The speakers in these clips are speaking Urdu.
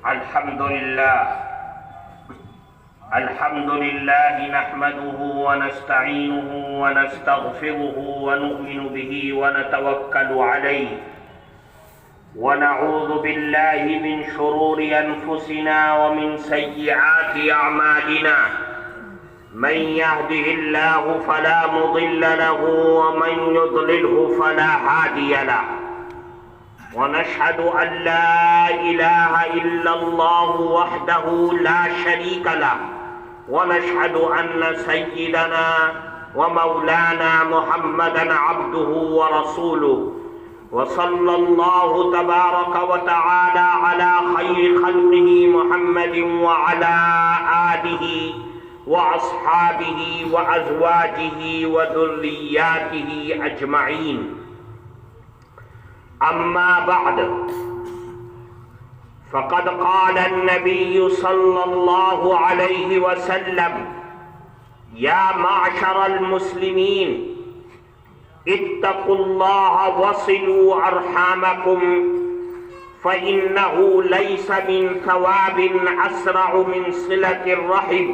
الحمد لله نحمده ونستعينه ونستغفره ونؤمن به ونتوكل عليه ونعوذ بالله من شرور أنفسنا ومن سيئات أعمالنا من يهده الله فلا مضل له ومن يضلله فلا هادي له ونشهد أن لا إله إلا الله وحده لا شريك له ونشهد أن سيدنا ومولانا محمدا عبده ورسوله وصلى الله تبارك وتعالى على خير خلقه محمد وعلى آله وأصحابه وأزواجه وذرياته أجمعين. أما بعد فقد قال النبي صلى الله عليه وسلم: يا معشر المسلمين اتقوا الله وصلوا أرحامكم فإنه ليس من ثواب أسرع من صلة الرحم،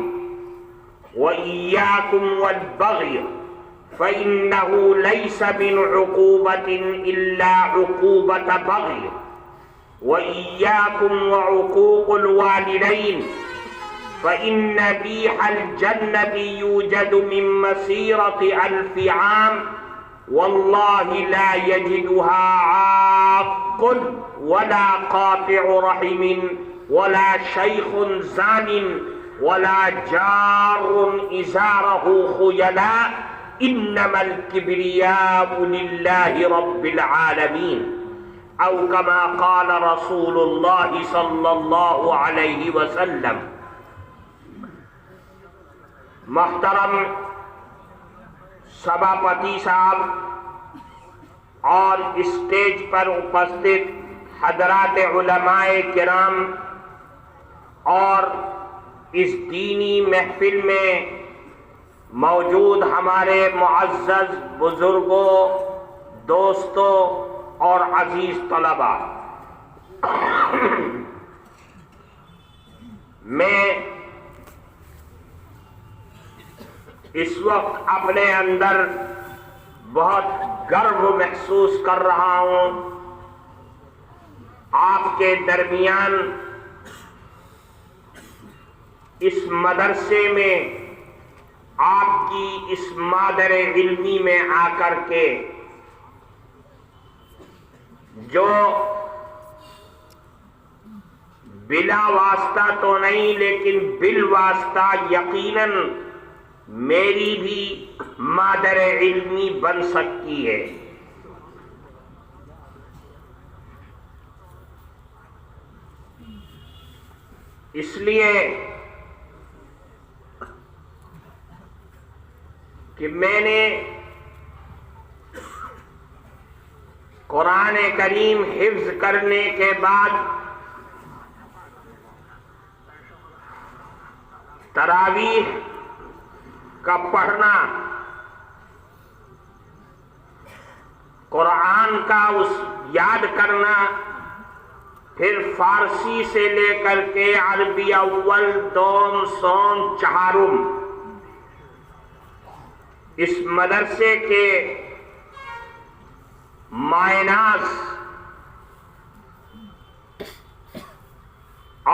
وإياكم والبغي فإنه ليس من عقوبة إلا عقوبة بغي، وإياكم وعقوق الوالدين فإن ريح الجنة يوجد من مسيرة 1000 عام والله لا يجدها عاق ولا قاطع رحم ولا شيخ زان ولا جار إزاره خيلاء، إنما الكبرياء لله رب العالمين، أو كما قال رسول الله صلى الله عليه وسلم. محترم سبھاپتی صاحب اور اسٹیج پر اپستت حضرات علماء کرام اور اس دینی محفل میں موجود ہمارے معزز بزرگوں، دوستوں اور عزیز طلباء، میں اس وقت اپنے اندر بہت گرو محسوس کر رہا ہوں آپ کے درمیان اس مدرسے میں آپ کی اس مادر علمی میں آ کر کے جو بلا واسطہ تو نہیں لیکن بالواسطہ یقیناً میری بھی مادر علمی بن سکتی ہے. اس لیے کہ میں نے قرآن کریم حفظ کرنے کے بعد تراویح کا پڑھنا، قرآن کا اس یاد کرنا، پھر فارسی سے لے کر کے عربی اول، دوم، سوم، چہارم اس مدرسے کے مائناز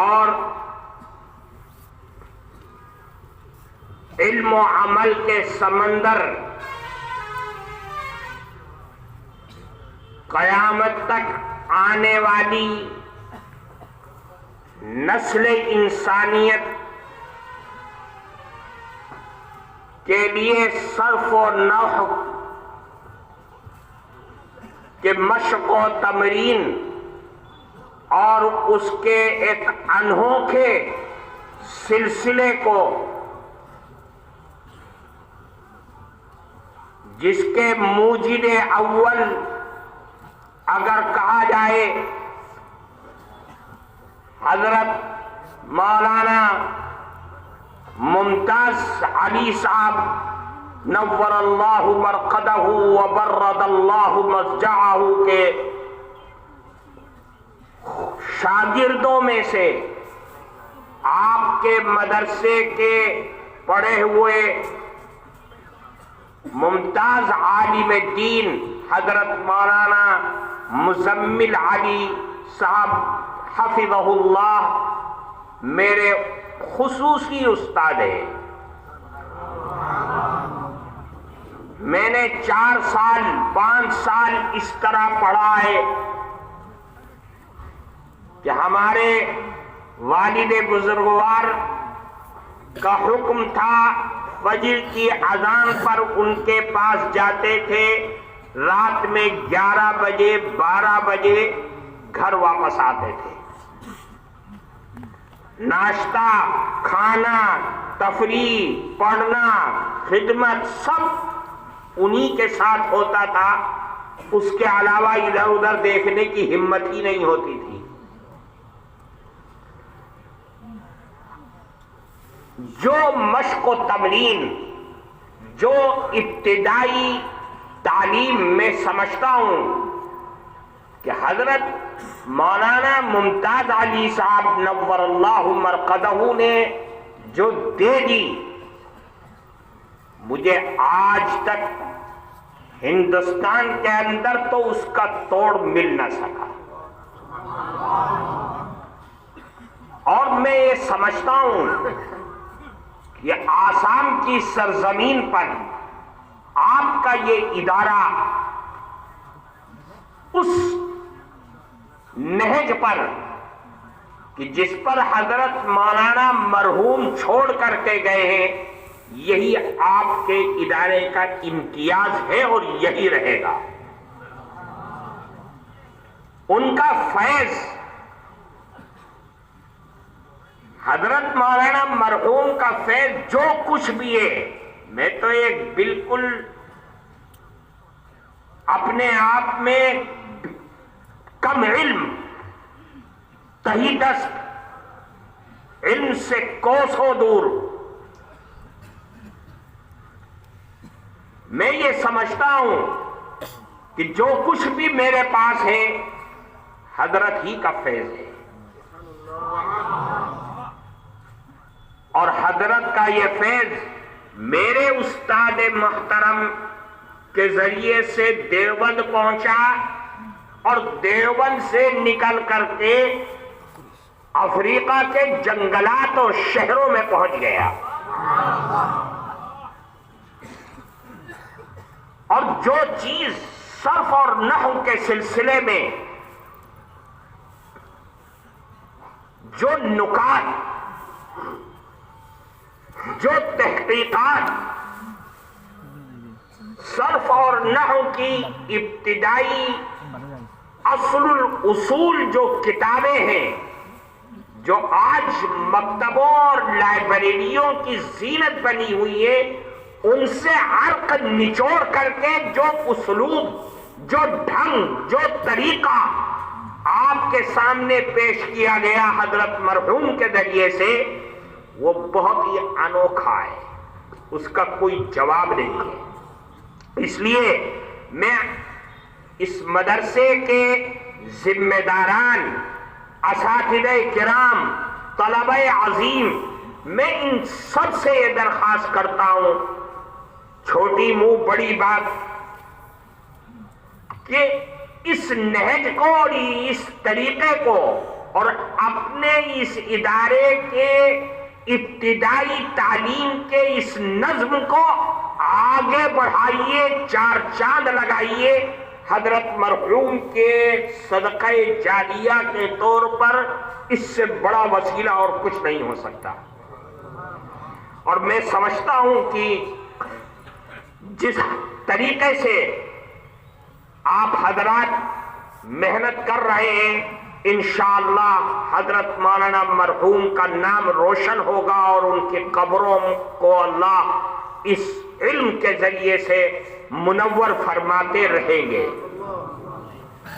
اور علم و عمل کے سمندر قیامت تک آنے والی نسل انسانیت کے لیے صرف و نحو کے مشق و تمرین اور اس کے ایک انوکھے سلسلے کو، جس کے موجد اول اگر کہا جائے حضرت مولانا ممتاز علی صاحب نور اللہ مرقدہ وبرد اللہ مضجعہ کے شاگردوں میں سے آپ کے مدرسے کے پڑھے ہوئے ممتاز عالم دین حضرت مولانا مزمل علی صاحب حفظہ اللہ میرے خصوصی استاد ہیں. میں نے 4 سال 5 سال اس طرح پڑھا ہے کہ ہمارے والد بزرگوار کا حکم تھا فجر کی اذان پر ان کے پاس جاتے تھے، رات میں 11 بجے 12 بجے گھر واپس آتے تھے. ناشتہ، کھانا، تفریح، پڑھنا، خدمت سب انہی کے ساتھ ہوتا تھا. اس کے علاوہ ادھر ادھر دیکھنے کی ہمت ہی نہیں ہوتی تھی. جو مشق و تمرین جو ابتدائی تعلیم میں سمجھتا ہوں کہ حضرت مولانا ممتاز علی صاحب نور اللہ مرقدہ نے جو دے دی، مجھے آج تک ہندوستان کے اندر تو اس کا توڑ مل نہ سکا. اور میں یہ سمجھتا ہوں یہ آسام کی سرزمین پر آپ کا یہ ادارہ اس نہج پر کہ جس پر حضرت مولانا مرحوم چھوڑ کر کے گئے ہیں، یہی آپ کے ادارے کا امتیاز ہے اور یہی رہے گا. ان کا فیض، حضرت مولانا مرحوم کا فیض جو کچھ بھی ہے، میں تو ایک بالکل اپنے آپ میں کم علم، تہی دست علم سے کوسوں دور، میں یہ سمجھتا ہوں کہ جو کچھ بھی میرے پاس ہے حضرت ہی کا فیض ہے. اور حضرت کا یہ فیض میرے استاد محترم کے ذریعے سے دیوبند پہنچا اور دیوبند سے نکل کر کے افریقہ کے جنگلات اور شہروں میں پہنچ گیا. اور جو چیز صرف اور نحو کے سلسلے میں جو نکات، جو تحقیقات صرف اور نحو کی ابتدائی اصل الاصول جو کتابیں ہیں، جو آج مکتبوں اور لائبریریوں کی زینت بنی ہوئی ہے، ان سے عرق نچوڑ کر کے جو اسلوب، جو ڈھنگ، جو طریقہ آپ کے سامنے پیش کیا گیا حضرت مرحوم کے ذریعے سے، وہ بہت ہی انوکھا ہے، اس کا کوئی جواب نہیں ہے. اس لیے میں اس مدرسے کے ذمہ داران، اساتذہ کرام، طلبہ عظیم، میں ان سب سے یہ درخواست کرتا ہوں، چھوٹی منہ بڑی بات، کہ اس نہج کو اور اس طریقے کو اور اپنے اس ادارے کے ابتدائی تعلیم کے اس نظم کو آگے بڑھائیے، 4 چاند لگائیے. حضرت مرحوم کے صدقہ جاریہ کے طور پر اس سے بڑا وسیلہ اور کچھ نہیں ہو سکتا. اور میں سمجھتا ہوں کہ جس طریقے سے آپ حضرات محنت کر رہے ہیں، انشاءاللہ حضرت مولانا مرحوم کا نام روشن ہوگا اور ان کی قبروں کو اللہ اس علم کے ذریعے سے منور فرماتے رہیں گے.